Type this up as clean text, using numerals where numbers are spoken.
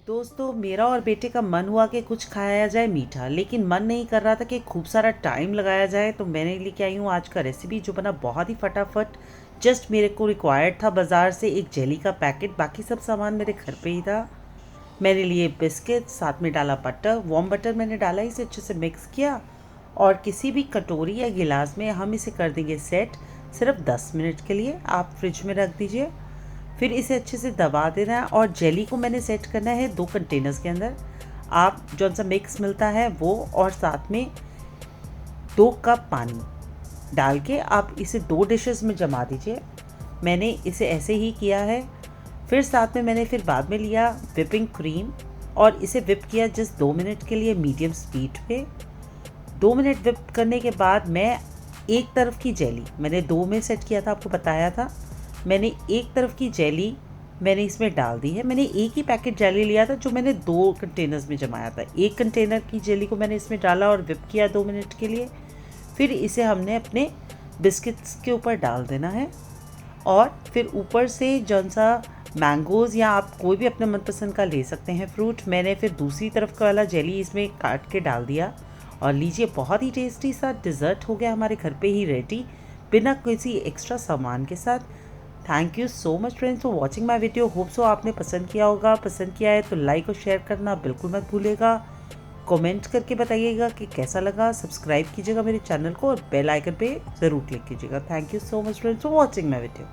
दोस्तों, मेरा और बेटे का मन हुआ कि कुछ खाया जाए मीठा, लेकिन मन नहीं कर रहा था कि खूब सारा टाइम लगाया जाए। तो मैंने लेके आई हूँ आज का रेसिपी जो बना बहुत ही फटाफट। जस्ट मेरे को रिक्वायर्ड था बाज़ार से एक जेली का पैकेट, बाकी सब सामान मेरे घर पे ही था। मैंने लिए बिस्किट, साथ में डाला बटर, वार्म बटर मैंने डाला, इसे अच्छे से मिक्स किया और किसी भी कटोरी या गिलास में हम इसे कर देंगे सेट। सिर्फ 10 मिनट के लिए आप फ्रिज में रख दीजिए। फिर इसे अच्छे से दबा देना है और जेली को मैंने सेट करना है 2 कंटेनर्स के अंदर। आप जौन सा मिक्स मिलता है वो और साथ में 2 कप पानी डाल के आप इसे 2 डिशेस में जमा दीजिए। मैंने इसे ऐसे ही किया है। फिर साथ में मैंने फिर बाद में लिया विपिंग क्रीम और इसे विप किया जस्ट 2 मिनट के लिए मीडियम स्पीड पे। 2 मिनट विप करने के बाद मैं एक तरफ की जेली, मैंने 2 में सेट किया था, आपको बताया था। मैंने एक तरफ की जेली मैंने इसमें डाल दी है। मैंने एक ही पैकेट जेली लिया था जो मैंने 2 कंटेनर्स में जमाया था। एक कंटेनर की जेली को मैंने इसमें डाला और विप किया 2 मिनट के लिए। फिर इसे हमने अपने बिस्किट्स के ऊपर डाल देना है और फिर ऊपर से जौन सा मैंगोज़ या आप कोई भी अपने मनपसंद का ले सकते हैं फ्रूट, मैंने फिर दूसरी तरफ का वाला जेली इसमें काट के डाल दिया। और लीजिए, बहुत ही टेस्टी सा डिज़र्ट हो गया हमारे घर पे ही रेडी, बिना किसी एक्स्ट्रा सामान के साथ। Thank you so much friends for watching my video. Hope so आपने पसंद किया होगा। पसंद किया है तो लाइक और शेयर करना बिल्कुल मत भूलिएगा। कमेंट करके बताइएगा कि कैसा लगा। सब्सक्राइब कीजिएगा मेरे चैनल को और बेल आइकन पे ज़रूर क्लिक कीजिएगा। Thank you so much friends for watching my video.